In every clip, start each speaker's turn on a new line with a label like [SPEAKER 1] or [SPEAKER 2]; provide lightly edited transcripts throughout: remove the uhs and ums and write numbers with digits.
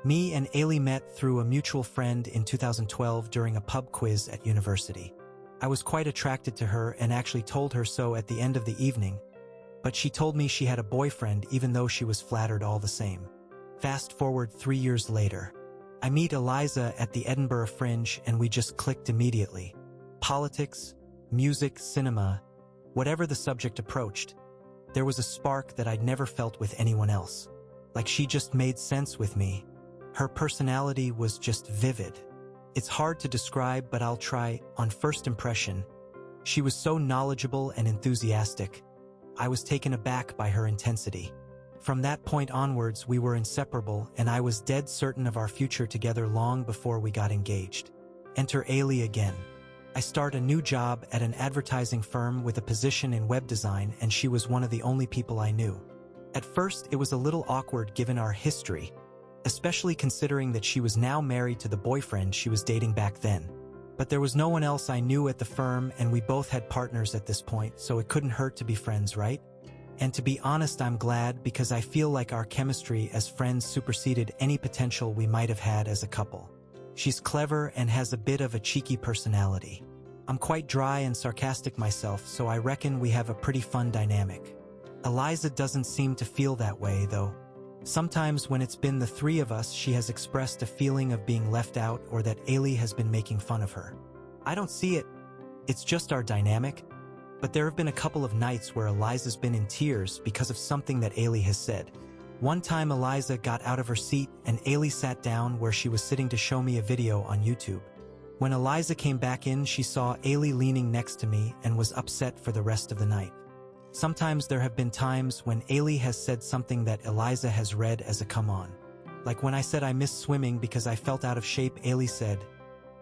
[SPEAKER 1] Me and Ailey met through a mutual friend in 2012 during a pub quiz at university. I was quite attracted to her and actually told her so at the end of the evening, but she told me she had a boyfriend even though she was flattered all the same. Fast forward 3 years later. I meet Eliza at the Edinburgh Fringe and we just clicked immediately. Politics, music, cinema, whatever the subject approached, there was a spark that I'd never felt with anyone else. Like she just made sense with me. Her personality was just vivid. It's hard to describe, but I'll try. On first impression, she was so knowledgeable and enthusiastic. I was taken aback by her intensity. From that point onwards, we were inseparable, and I was dead certain of our future together long before we got engaged. Enter Ailey again. I start a new job at an advertising firm with a position in web design, and she was one of the only people I knew. At first, it was a little awkward given our history, especially considering that she was now married to the boyfriend she was dating back then. But there was no one else I knew at the firm, and we both had partners at this point, so it couldn't hurt to be friends, right? And to be honest, I'm glad, because I feel like our chemistry as friends superseded any potential we might have had as a couple. She's clever and has a bit of a cheeky personality. I'm quite dry and sarcastic myself, so I reckon we have a pretty fun dynamic. Eliza doesn't seem to feel that way, though. Sometimes when it's been the three of us, she has expressed a feeling of being left out or that Ailey has been making fun of her. I don't see it. It's just our dynamic. But there have been a couple of nights where Eliza's been in tears because of something that Ailey has said. One time Eliza got out of her seat and Ailey sat down where she was sitting to show me a video on YouTube. When Eliza came back in, she saw Ailey leaning next to me and was upset for the rest of the night. Sometimes there have been times when Ailey has said something that Eliza has read as a come on. Like when I said I missed swimming because I felt out of shape, Ailey said,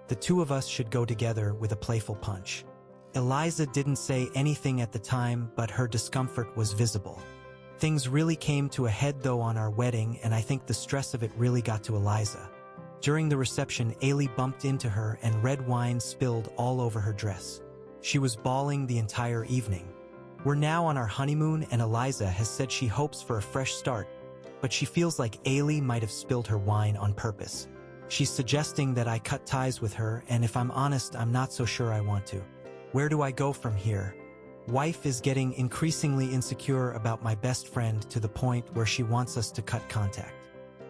[SPEAKER 1] "The two of us should go together," with a playful punch. Eliza didn't say anything at the time, but her discomfort was visible. Things really came to a head though on our wedding, and I think the stress of it really got to Eliza. During the reception, Ailey bumped into her and red wine spilled all over her dress. She was bawling the entire evening. We're now on our honeymoon, and Eliza has said she hopes for a fresh start, but she feels like Ailey might have spilled her wine on purpose. She's suggesting that I cut ties with her, and if I'm honest, I'm not so sure I want to. Where do I go from here? Wife is getting increasingly insecure about my best friend to the point where she wants us to cut contact.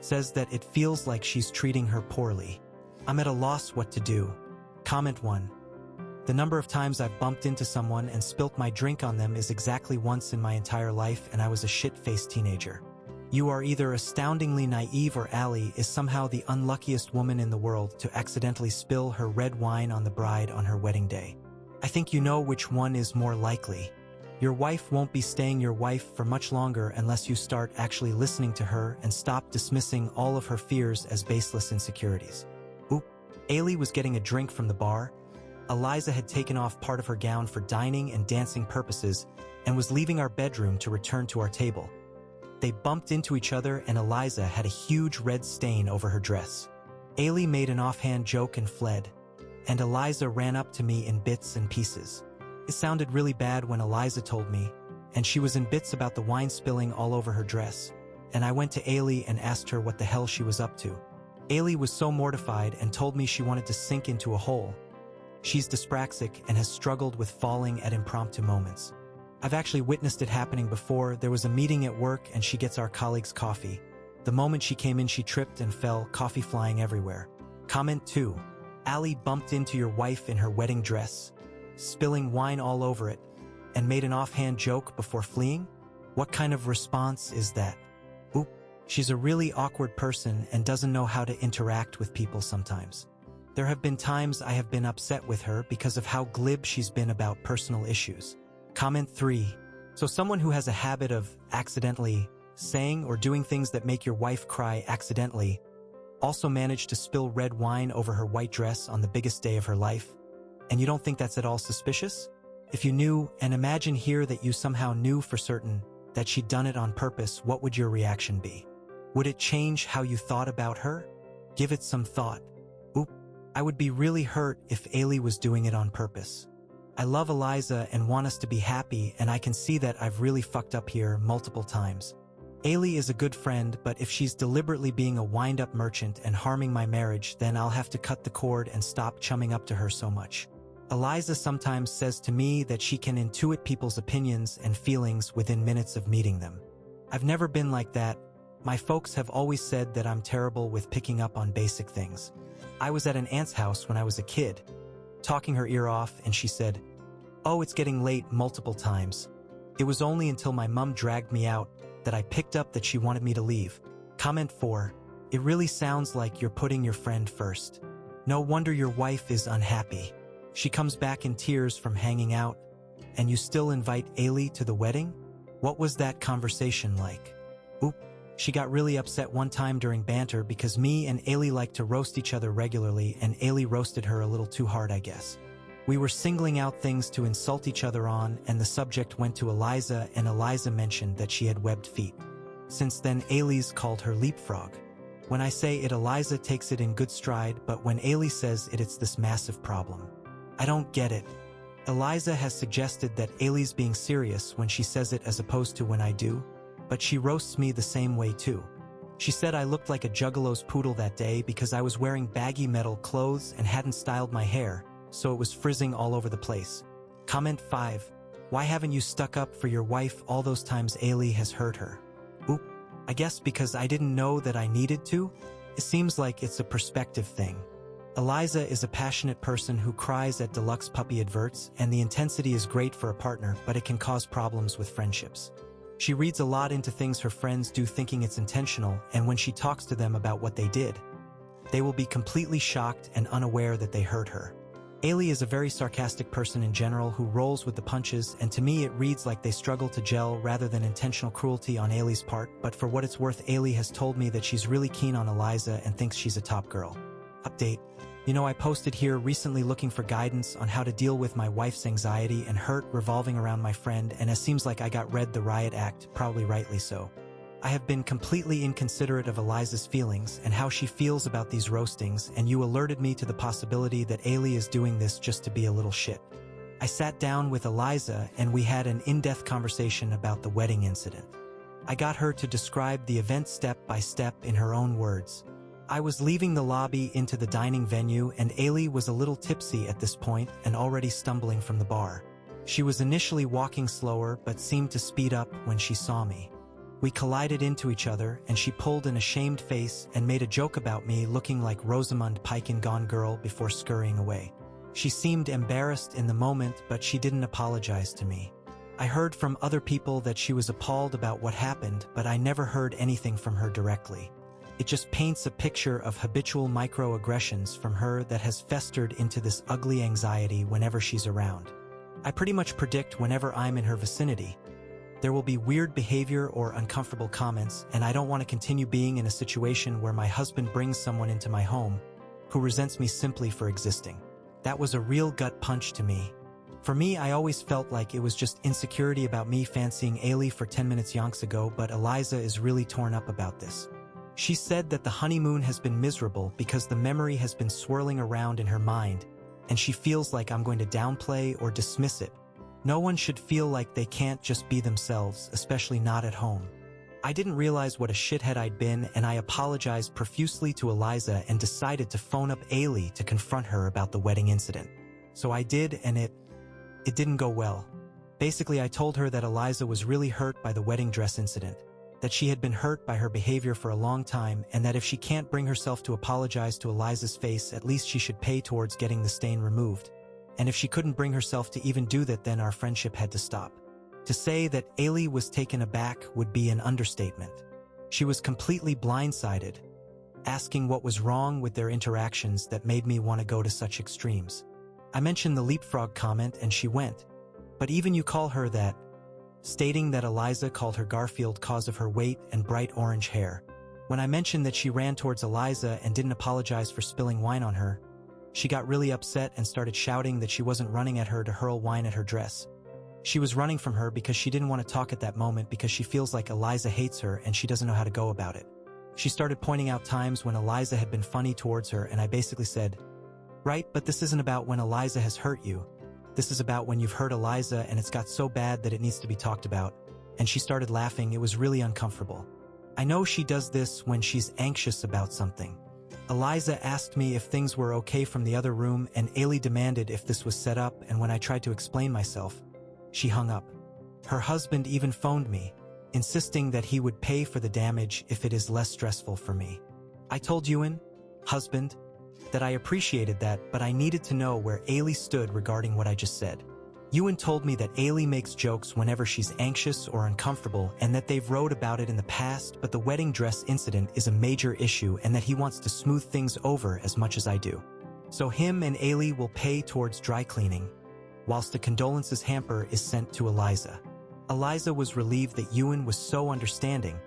[SPEAKER 1] Says that it feels like she's treating her poorly. I'm at a loss what to do. Comment 1. The number of times I've bumped into someone and spilt my drink on them is exactly once in my entire life, and I was a shit-faced teenager. You are either astoundingly naive or Allie is somehow the unluckiest woman in the world to accidentally spill her red wine on the bride on her wedding day. I think you know which one is more likely. Your wife won't be staying your wife for much longer unless you start actually listening to her and stop dismissing all of her fears as baseless insecurities. Oop. Ailey was getting a drink from the bar. Eliza had taken off part of her gown for dining and dancing purposes and was leaving our bedroom to return to our table. They bumped into each other and Eliza had a huge red stain over her dress. Ailey made an offhand joke and fled, and Eliza ran up to me in bits and pieces. It sounded really bad when Eliza told me, and she was in bits about the wine spilling all over her dress, and I went to Ailey and asked her what the hell she was up to. Ailey was so mortified and told me she wanted to sink into a hole. She's dyspraxic and has struggled with falling at impromptu moments. I've actually witnessed it happening before. There was a meeting at work and she gets our colleagues coffee. The moment she came in, she tripped and fell, coffee flying everywhere. Comment 2. Allie bumped into your wife in her wedding dress, spilling wine all over it, and made an offhand joke before fleeing? What kind of response is that? Oop. She's a really awkward person and doesn't know how to interact with people sometimes. There have been times I have been upset with her because of how glib she's been about personal issues. Comment 3. So someone who has a habit of accidentally saying or doing things that make your wife cry accidentally also managed to spill red wine over her white dress on the biggest day of her life, and you don't think that's at all suspicious? If you knew, and imagine here that you somehow knew for certain that she'd done it on purpose, what would your reaction be? Would it change how you thought about her? Give it some thought. Oop. I would be really hurt if Ailey was doing it on purpose. I love Eliza and want us to be happy, and I can see that I've really fucked up here multiple times. Ailey is a good friend, but if she's deliberately being a wind-up merchant and harming my marriage, then I'll have to cut the cord and stop chumming up to her so much. Eliza sometimes says to me that she can intuit people's opinions and feelings within minutes of meeting them. I've never been like that. My folks have always said that I'm terrible with picking up on basic things. I was at an aunt's house when I was a kid, talking her ear off, and she said, "Oh, it's getting late," multiple times. It was only until my mom dragged me out that I picked up that she wanted me to leave. Comment 4. It really sounds like you're putting your friend first. No wonder your wife is unhappy. She comes back in tears from hanging out, and you still invite Ailey to the wedding? What was that conversation like? Oop. She got really upset one time during banter because me and Ailey like to roast each other regularly, and Ailey roasted her a little too hard, I guess. We were singling out things to insult each other on, and the subject went to Eliza, and Eliza mentioned that she had webbed feet. Since then, Ailey's called her leapfrog. When I say it, Eliza takes it in good stride, but when Ailey says it, it's this massive problem. I don't get it. Eliza has suggested that Ailey's being serious when she says it as opposed to when I do, but she roasts me the same way too. She said I looked like a juggalo's poodle that day because I was wearing baggy metal clothes and hadn't styled my hair, so it was frizzing all over the place. Comment 5. Why haven't you stuck up for your wife all those times Ailey has hurt her? Oop. I guess because I didn't know that I needed to? It seems like it's a perspective thing. Eliza is a passionate person who cries at deluxe puppy adverts, and the intensity is great for a partner, but it can cause problems with friendships. She reads a lot into things her friends do thinking it's intentional, and when she talks to them about what they did, they will be completely shocked and unaware that they hurt her. Ailey is a very sarcastic person in general who rolls with the punches, and to me it reads like they struggle to gel rather than intentional cruelty on Ailey's part, but for what it's worth, Ailey has told me that she's really keen on Eliza and thinks she's a top girl. Update. I posted here recently looking for guidance on how to deal with my wife's anxiety and hurt revolving around my friend, and it seems like I got read the riot act, probably rightly so. I have been completely inconsiderate of Eliza's feelings and how she feels about these roastings, and you alerted me to the possibility that Ailey is doing this just to be a little shit. I sat down with Eliza and we had an in-depth conversation about the wedding incident. I got her to describe the event step by step in her own words. I was leaving the lobby into the dining venue, and Ailey was a little tipsy at this point and already stumbling from the bar. She was initially walking slower but seemed to speed up when she saw me. We collided into each other, and she pulled an ashamed face and made a joke about me looking like Rosamund Pike in Gone Girl before scurrying away. She seemed embarrassed in the moment, but she didn't apologize to me. I heard from other people that she was appalled about what happened, but I never heard anything from her directly. It just paints a picture of habitual microaggressions from her that has festered into this ugly anxiety whenever she's around. I pretty much predict whenever I'm in her vicinity, there will be weird behavior or uncomfortable comments, and I don't want to continue being in a situation where my husband brings someone into my home who resents me simply for existing. That was a real gut punch to me. For me, I always felt like it was just insecurity about me fancying Ailey for 10 minutes yonks ago, but Eliza is really torn up about this. She said that the honeymoon has been miserable because the memory has been swirling around in her mind, and she feels like I'm going to downplay or dismiss it. No one should feel like they can't just be themselves, especially not at home. I didn't realize what a shithead I'd been, and I apologized profusely to Eliza and decided to phone up Ailey to confront her about the wedding incident. So I did, and it didn't go well. Basically, I told her that Eliza was really hurt by the wedding dress incident, that she had been hurt by her behavior for a long time, and that if she can't bring herself to apologize to Eliza's face, at least she should pay towards getting the stain removed. And if she couldn't bring herself to even do that, then our friendship had to stop. To say that Ailey was taken aback would be an understatement. She was completely blindsided, asking what was wrong with their interactions that made me want to go to such extremes. I mentioned the leapfrog comment and she went, "But even you call her that," stating that Eliza called her Garfield cause of her weight and bright orange hair. When I mentioned that she ran towards Eliza and didn't apologize for spilling wine on her, she got really upset and started shouting that she wasn't running at her to hurl wine at her dress. She was running from her because she didn't want to talk at that moment because she feels like Eliza hates her and she doesn't know how to go about it. She started pointing out times when Eliza had been funny towards her, and I basically said, "Right, but this isn't about when Eliza has hurt you. This is about when you've hurt Eliza and it's got so bad that it needs to be talked about, and she started laughing. It was really uncomfortable. I know she does this when she's anxious about something. Eliza asked me if things were okay from the other room, and Ailey demanded if this was set up, and when I tried to explain myself, she hung up. Her husband even phoned me, insisting that he would pay for the damage if it is less stressful for me. I told Ewan, husband, that I appreciated that, but I needed to know where Ailey stood regarding what I just said. Ewan told me that Ailey makes jokes whenever she's anxious or uncomfortable and that they've wrote about it in the past, but the wedding dress incident is a major issue and that he wants to smooth things over as much as I do. So him and Ailey will pay towards dry cleaning, whilst the condolences hamper is sent to Eliza. Eliza was relieved that Ewan was so understanding,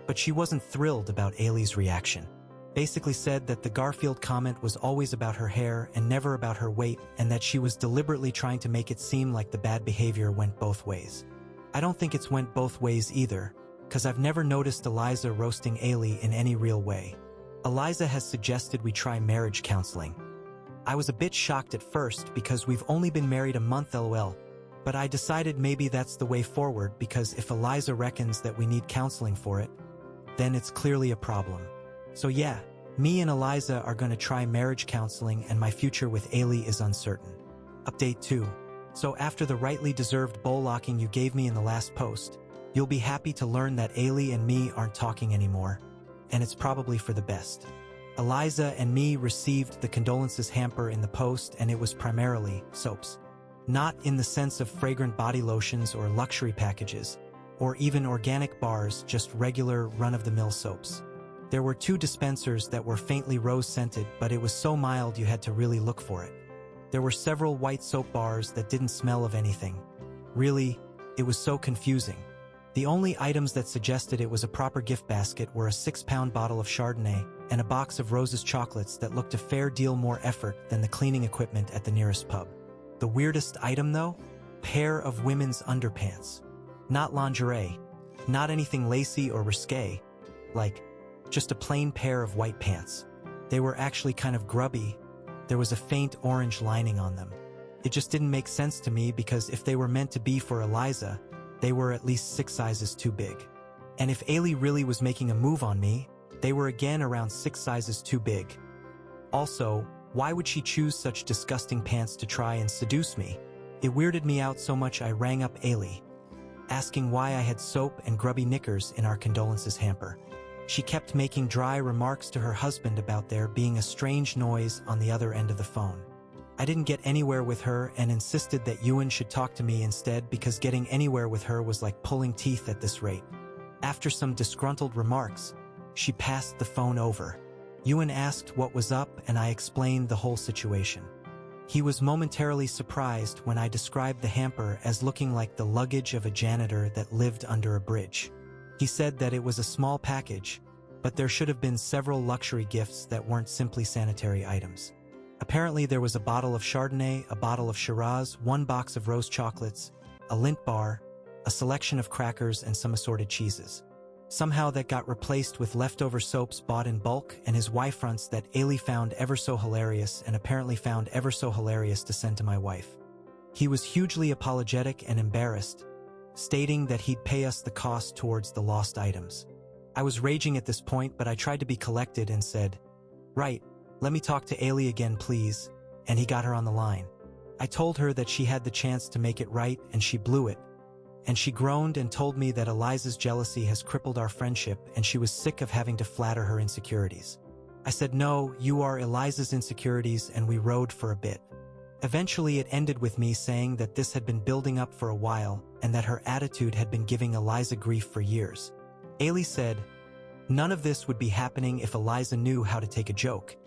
[SPEAKER 1] but she wasn't thrilled about Ailey's reaction. Basically said that the Garfield comment was always about her hair and never about her weight, and that she was deliberately trying to make it seem like the bad behavior went both ways. I don't think it's went both ways either, cause I've never noticed Eliza roasting Ailey in any real way. Eliza has suggested we try marriage counseling. I was a bit shocked at first because we've only been married a month lol, but I decided maybe that's the way forward because if Eliza reckons that we need counseling for it, then it's clearly a problem. So yeah, me and Eliza are going to try marriage counseling and my future with Ailey is uncertain. Update 2. So after the rightly deserved bull-locking you gave me in the last post, you'll be happy to learn that Ailey and me aren't talking anymore, and it's probably for the best. Eliza and me received the condolences hamper in the post and it was primarily soaps. Not in the sense of fragrant body lotions or luxury packages, or even organic bars, just regular run-of-the-mill soaps. There were 2 dispensers that were faintly rose-scented, but it was so mild you had to really look for it. There were several white soap bars that didn't smell of anything. Really, it was so confusing. The only items that suggested it was a proper gift basket were a 6-pound bottle of Chardonnay and a box of Rose's chocolates that looked a fair deal more effort than the cleaning equipment at the nearest pub. The weirdest item though? Pair of women's underpants. Not lingerie, not anything lacy or risque, like just a plain pair of white pants. They were actually kind of grubby. There was a faint orange lining on them. It just didn't make sense to me because if they were meant to be for Eliza, they were at least 6 sizes too big. And if Ailey really was making a move on me, they were again around 6 sizes too big. Also, why would she choose such disgusting pants to try and seduce me? It weirded me out so much I rang up Ailey, asking why I had soap and grubby knickers in our condolences hamper. She kept making dry remarks to her husband about there being a strange noise on the other end of the phone. I didn't get anywhere with her and insisted that Ewan should talk to me instead because getting anywhere with her was like pulling teeth at this rate. After some disgruntled remarks, she passed the phone over. Ewan asked what was up and I explained the whole situation. He was momentarily surprised when I described the hamper as looking like the luggage of a janitor that lived under a bridge. He said that it was a small package, but there should have been several luxury gifts that weren't simply sanitary items. Apparently there was a bottle of Chardonnay, a bottle of Shiraz, 1 box of rose chocolates, a Lindt bar, a selection of crackers and some assorted cheeses. Somehow that got replaced with leftover soaps bought in bulk and his wife fronts that Ailey found ever so hilarious and apparently found ever so hilarious to send to my wife. He was hugely apologetic and embarrassed, stating that he'd pay us the cost towards the lost items. I was raging at this point, but I tried to be collected and said, "Right, let me talk to Ailey again please," and he got her on the line. I told her that she had the chance to make it right and she blew it, and she groaned and told me that Eliza's jealousy has crippled our friendship and she was sick of having to flatter her insecurities. I said, "No, you are Eliza's insecurities," and we rode for a bit. Eventually it ended with me saying that this had been building up for a while and that her attitude had been giving Eliza grief for years. Ailey said, none of this would be happening if Eliza knew how to take a joke.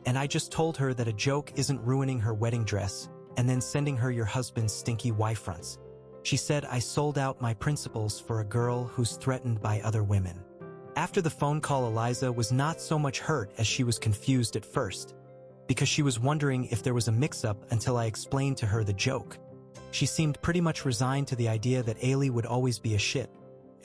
[SPEAKER 1] And I just told her that a joke isn't ruining her wedding dress and then sending her your husband's stinky wife fronts. She said I sold out my principles for a girl who's threatened by other women. After the phone call, Eliza was not so much hurt as she was confused at first, because she was wondering if there was a mix-up until I explained to her the joke. She seemed pretty much resigned to the idea that Ailey would always be a shit,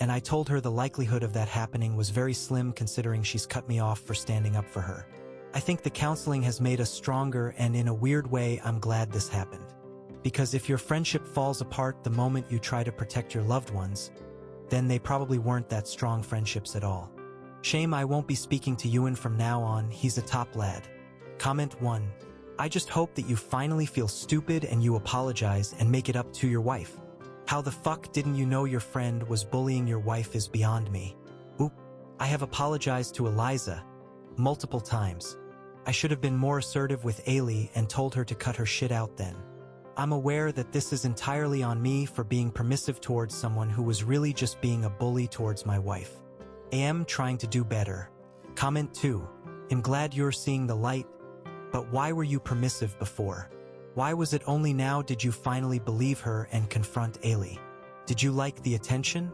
[SPEAKER 1] and I told her the likelihood of that happening was very slim considering she's cut me off for standing up for her. I think the counseling has made us stronger, and in a weird way I'm glad this happened. Because if your friendship falls apart the moment you try to protect your loved ones, then they probably weren't that strong friendships at all. Shame I won't be speaking to Ewan from now on, he's a top lad. Comment 1. I just hope that you finally feel stupid and you apologize and make it up to your wife. How the fuck didn't you know your friend was bullying your wife is beyond me. Oop. I have apologized to Eliza multiple times. I should have been more assertive with Ailey and told her to cut her shit out then. I'm aware that this is entirely on me for being permissive towards someone who was really just being a bully towards my wife. I am trying to do better. Comment 2. I'm glad you're seeing the light, but why were you permissive before? Why was it only now did you finally believe her and confront Ailey? Did you like the attention?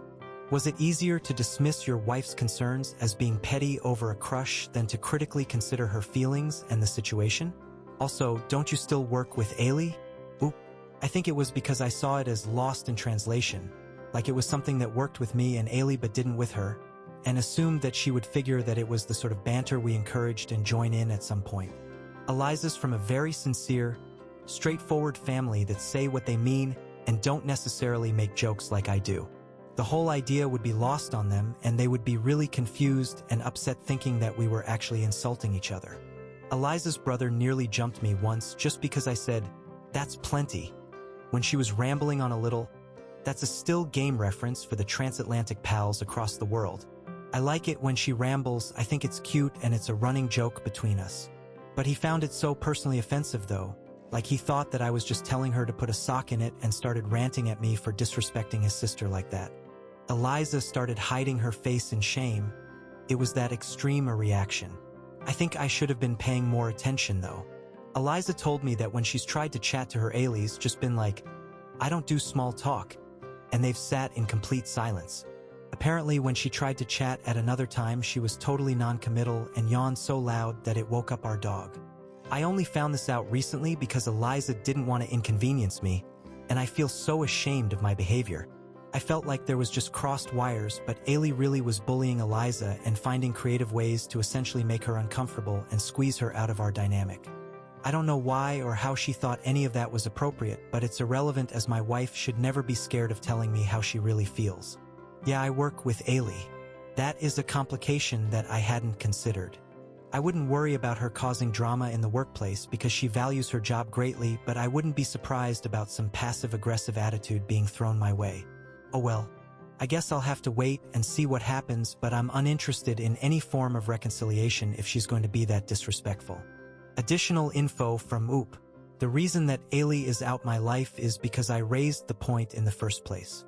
[SPEAKER 1] Was it easier to dismiss your wife's concerns as being petty over a crush than to critically consider her feelings and the situation? Also, don't you still work with Ailey? Oop. I think it was because I saw it as lost in translation, like it was something that worked with me and Ailey but didn't with her, and assumed that she would figure that it was the sort of banter we encouraged and join in at some point. Eliza's from a very sincere, straightforward family that say what they mean and don't necessarily make jokes like I do. The whole idea would be lost on them and they would be really confused and upset thinking that we were actually insulting each other. Eliza's brother nearly jumped me once just because I said, "That's plenty," when she was rambling on a little. That's a still game reference for the transatlantic pals across the world. I like it when she rambles, I think it's cute and it's a running joke between us. But he found it so personally offensive though, like he thought that I was just telling her to put a sock in it and started ranting at me for disrespecting his sister like that. Eliza started hiding her face in shame. It was that extreme a reaction. I think I should have been paying more attention though. Eliza told me that when she's tried to chat to her Ailey's just been like, "I don't do small talk," and they've sat in complete silence. Apparently when she tried to chat at another time she was totally non-committal and yawned so loud that it woke up our dog. I only found this out recently because Eliza didn't want to inconvenience me, and I feel so ashamed of my behavior. I felt like there was just crossed wires, but Ailey really was bullying Eliza and finding creative ways to essentially make her uncomfortable and squeeze her out of our dynamic. I don't know why or how she thought any of that was appropriate, but it's irrelevant as my wife should never be scared of telling me how she really feels. Yeah, I work with Ailey. That is a complication that I hadn't considered. I wouldn't worry about her causing drama in the workplace because she values her job greatly, but I wouldn't be surprised about some passive-aggressive attitude being thrown my way. Oh well, I guess I'll have to wait and see what happens, but I'm uninterested in any form of reconciliation if she's going to be that disrespectful. Additional info from Oop. The reason that Ailey is out my life is because I raised the point in the first place.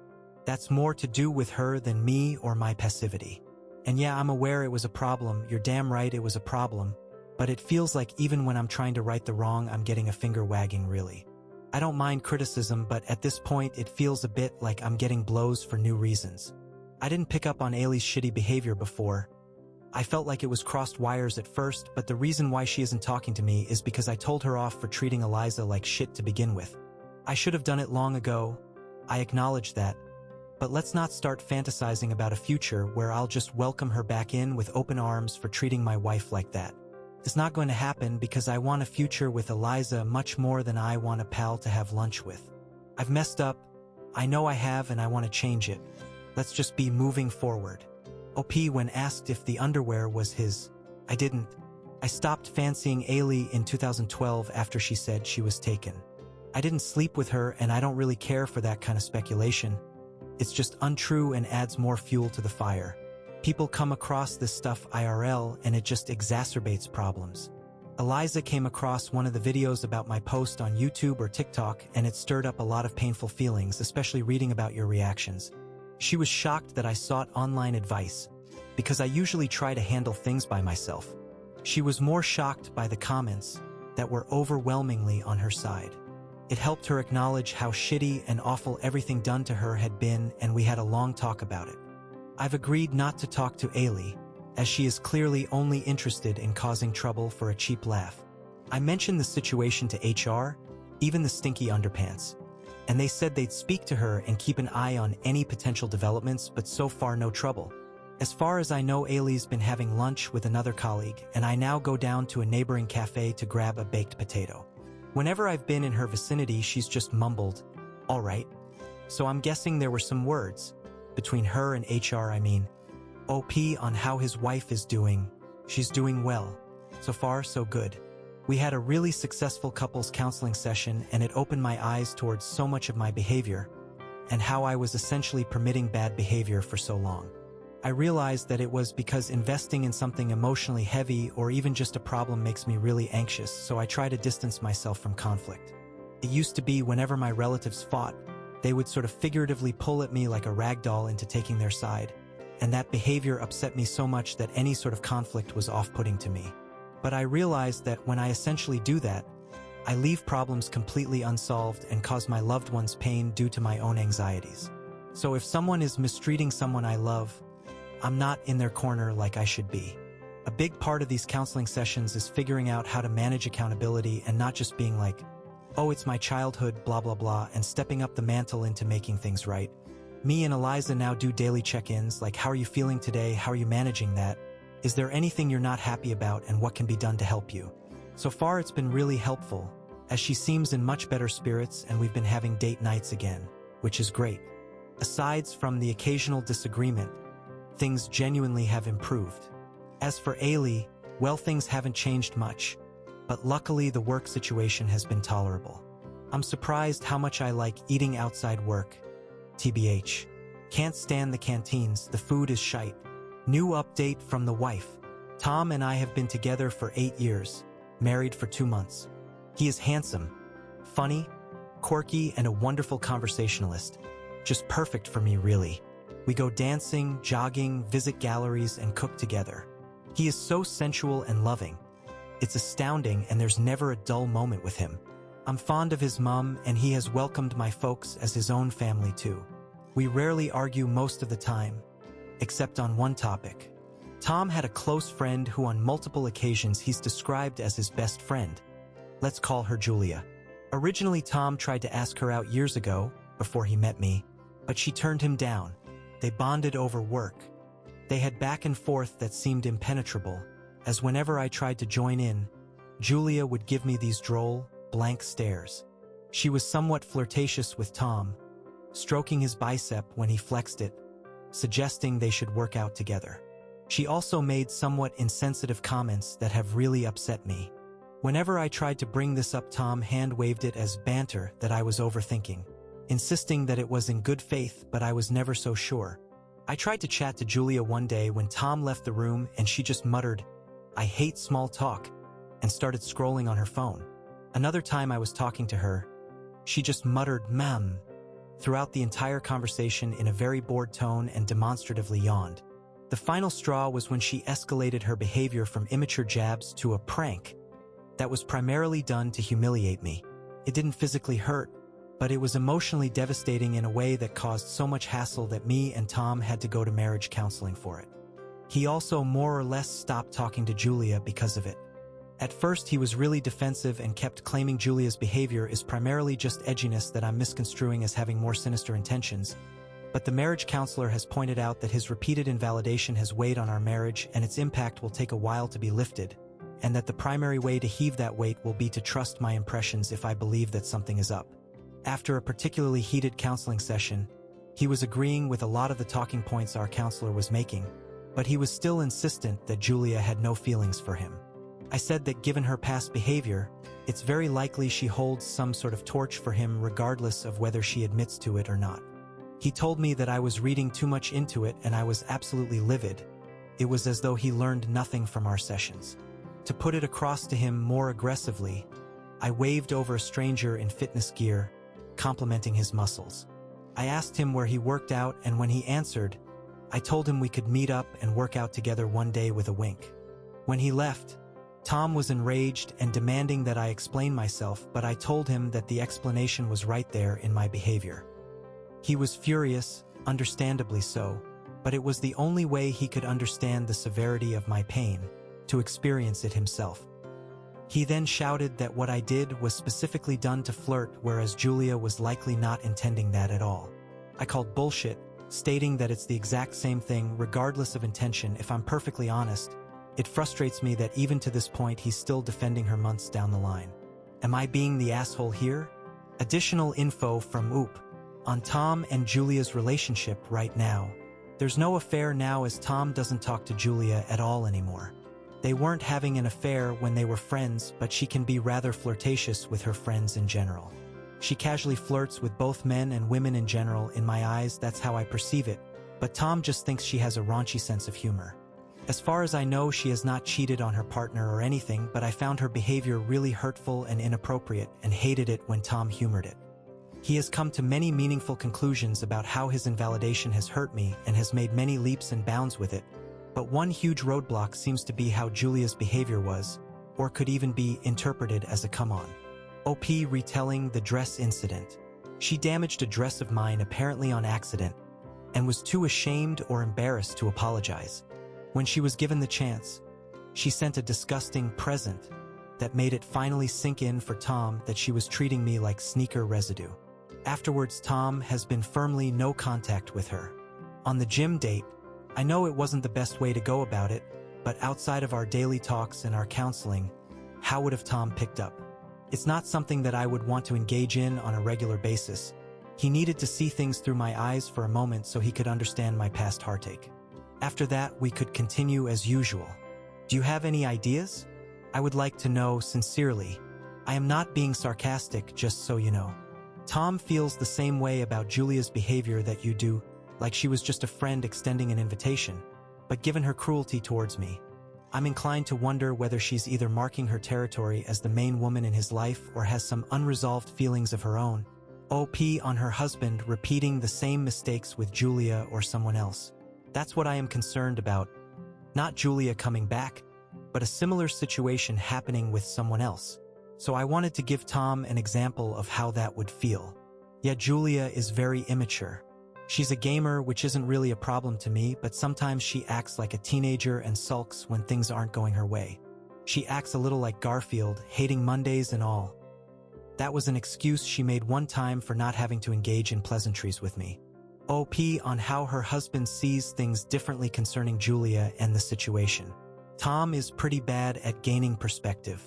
[SPEAKER 1] That's more to do with her than me or my passivity. And yeah, I'm aware it was a problem, you're damn right it was a problem, but it feels like even when I'm trying to right the wrong, I'm getting a finger wagging really. I don't mind criticism, but at this point it feels a bit like I'm getting blows for new reasons. I didn't pick up on Ailey's shitty behavior before. I felt like it was crossed wires at first, but the reason why she isn't talking to me is because I told her off for treating Eliza like shit to begin with. I should have done it long ago. I acknowledge that. But let's not start fantasizing about a future where I'll just welcome her back in with open arms for treating my wife like that. It's not going to happen because I want a future with Eliza much more than I want a pal to have lunch with. I've messed up. I know I have and I want to change it. Let's just be moving forward. OP when asked if the underwear was his. I didn't. I stopped fancying Ailey in 2012 after she said she was taken. I didn't sleep with her and I don't really care for that kind of speculation. It's just untrue and adds more fuel to the fire. People come across this stuff IRL and it just exacerbates problems. Eliza came across one of the videos about my post on YouTube or TikTok and it stirred up a lot of painful feelings, especially reading about your reactions. She was shocked that I sought online advice, because I usually try to handle things by myself. She was more shocked by the comments that were overwhelmingly on her side. It helped her acknowledge how shitty and awful everything done to her had been, and we had a long talk about it. I've agreed not to talk to Ailey, as she is clearly only interested in causing trouble for a cheap laugh. I mentioned the situation to HR, even the stinky underpants, and they said they'd speak to her and keep an eye on any potential developments, but so far no trouble. As far as I know, Ailey's been having lunch with another colleague, and I now go down to a neighboring cafe to grab a baked potato. Whenever I've been in her vicinity, she's just mumbled, "All right." So I'm guessing there were some words. between her and HR, I mean. OP on how his wife is doing. She's doing well. So far, so good. We had a really successful couples counseling session, and it opened my eyes towards so much of my behavior and how I was essentially permitting bad behavior for so long. I realized that it was because investing in something emotionally heavy or even just a problem makes me really anxious, so I try to distance myself from conflict. It used to be whenever my relatives fought, they would sort of figuratively pull at me like a rag doll into taking their side, and that behavior upset me so much that any sort of conflict was off-putting to me. But I realized that when I essentially do that, I leave problems completely unsolved and cause my loved ones pain due to my own anxieties. So if someone is mistreating someone I love, I'm not in their corner like I should be. A big part of these counseling sessions is figuring out how to manage accountability and not just being like, oh, it's my childhood, blah, blah, blah, and stepping up the mantle into making things right. Me and Eliza now do daily check-ins, like how are you feeling today, how are you managing that? Is there anything you're not happy about, and what can be done to help you? So far it's been really helpful, as she seems in much better spirits and we've been having date nights again, which is great. Aside from the occasional disagreement, things genuinely have improved. As for Ailey, well, things haven't changed much, but luckily the work situation has been tolerable. I'm surprised how much I like eating outside work. TBH. Can't stand the canteens, the food is shite. New update from the wife. Tom and I have been together for 8 years, married for 2 months. He is handsome, funny, quirky, and a wonderful conversationalist. Just perfect for me, really. We go dancing, jogging, visit galleries, and cook together. He is so sensual and loving. It's astounding, and there's never a dull moment with him. I'm fond of his mom, and he has welcomed my folks as his own family too. We rarely argue most of the time, except on one topic. Tom had a close friend who on multiple occasions he's described as his best friend. Let's call her Julia. Originally, Tom tried to ask her out years ago, before he met me, but she turned him down. They bonded over work. They had back and forth that seemed impenetrable, as whenever I tried to join in, Julia would give me these droll, blank stares. She was somewhat flirtatious with Tom, stroking his bicep when he flexed it, suggesting they should work out together. She also made somewhat insensitive comments that have really upset me. Whenever I tried to bring this up, Tom hand-waved it as banter that I was overthinking, insisting that it was in good faith, but I was never so sure. I tried to chat to Julia one day when Tom left the room and she just muttered, "I hate small talk," and started scrolling on her phone. Another time I was talking to her, she just muttered, "Ma'am," throughout the entire conversation in a very bored tone and demonstratively yawned. The final straw was when she escalated her behavior from immature jabs to a prank that was primarily done to humiliate me. It didn't physically hurt, but it was emotionally devastating in a way that caused so much hassle that me and Tom had to go to marriage counseling for it. He also more or less stopped talking to Julia because of it. At first, he was really defensive and kept claiming Julia's behavior is primarily just edginess that I'm misconstruing as having more sinister intentions. But the marriage counselor has pointed out that his repeated invalidation has weighed on our marriage and its impact will take a while to be lifted, and that the primary way to heave that weight will be to trust my impressions if I believe that something is up. After a particularly heated counseling session, he was agreeing with a lot of the talking points our counselor was making, but he was still insistent that Julia had no feelings for him. I said that given her past behavior, it's very likely she holds some sort of torch for him regardless of whether she admits to it or not. He told me that I was reading too much into it and I was absolutely livid. It was as though he learned nothing from our sessions. To put it across to him more aggressively, I waved over a stranger in fitness gear, complimenting his muscles. I asked him where he worked out, and when he answered, I told him we could meet up and work out together one day with a wink. When he left, Tom was enraged and demanding that I explain myself, but I told him that the explanation was right there in my behavior. He was furious, understandably so, but it was the only way he could understand the severity of my pain, to experience it himself. He then shouted that what I did was specifically done to flirt, whereas Julia was likely not intending that at all. I called bullshit, stating that it's the exact same thing regardless of intention. If I'm perfectly honest, it frustrates me that even to this point he's still defending her months down the line. Am I being the asshole here? Additional info from OOP. On Tom and Julia's relationship right now. There's no affair now as Tom doesn't talk to Julia at all anymore. They weren't having an affair when they were friends, but she can be rather flirtatious with her friends in general. She casually flirts with both men and women in general. In my eyes, that's how I perceive it, but Tom just thinks she has a raunchy sense of humor. As far as I know, she has not cheated on her partner or anything, but I found her behavior really hurtful and inappropriate and hated it when Tom humored it. He has come to many meaningful conclusions about how his invalidation has hurt me and has made many leaps and bounds with it, but one huge roadblock seems to be how Julia's behavior was, or could even be interpreted as a come-on. OP retelling the dress incident. She damaged a dress of mine apparently on accident and was too ashamed or embarrassed to apologize. When she was given the chance, she sent a disgusting present that made it finally sink in for Tom that she was treating me like sneaker residue. Afterwards, Tom has been firmly no contact with her. On the gym date, I know it wasn't the best way to go about it, but outside of our daily talks and our counseling, how would have Tom picked up? It's not something that I would want to engage in on a regular basis. He needed to see things through my eyes for a moment so he could understand my past heartache. After that, we could continue as usual. Do you have any ideas? I would like to know sincerely. I am not being sarcastic, just so you know. Tom feels the same way about Julia's behavior that you do, like she was just a friend extending an invitation. But given her cruelty towards me, I'm inclined to wonder whether she's either marking her territory as the main woman in his life or has some unresolved feelings of her own. OP on her husband repeating the same mistakes with Julia or someone else. That's what I am concerned about. Not Julia coming back, but a similar situation happening with someone else. So I wanted to give Tom an example of how that would feel. Yet Julia is very immature. She's a gamer, which isn't really a problem to me, but sometimes she acts like a teenager and sulks when things aren't going her way. She acts a little like Garfield, hating Mondays and all. That was an excuse she made one time for not having to engage in pleasantries with me. OP on how her husband sees things differently concerning Julia and the situation. Tom is pretty bad at gaining perspective.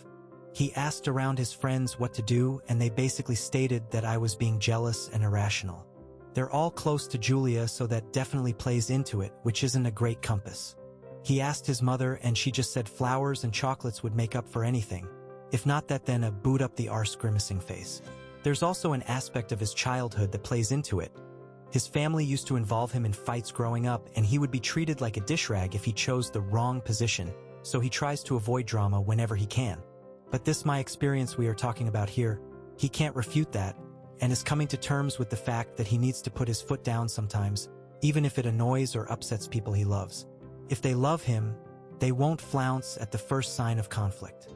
[SPEAKER 1] He asked around his friends what to do, and they basically stated that I was being jealous and irrational. They're all close to Julia, so that definitely plays into it, which isn't a great compass. He asked his mother, and she just said flowers and chocolates would make up for anything. If not that, then a boot up the arse grimacing face. There's also an aspect of his childhood that plays into it. His family used to involve him in fights growing up, and he would be treated like a dish rag if he chose the wrong position, so he tries to avoid drama whenever he can. But this my experience we are talking about here, he can't refute that, and is coming to terms with the fact that he needs to put his foot down sometimes, even if it annoys or upsets people he loves. If they love him, they won't flounce at the first sign of conflict.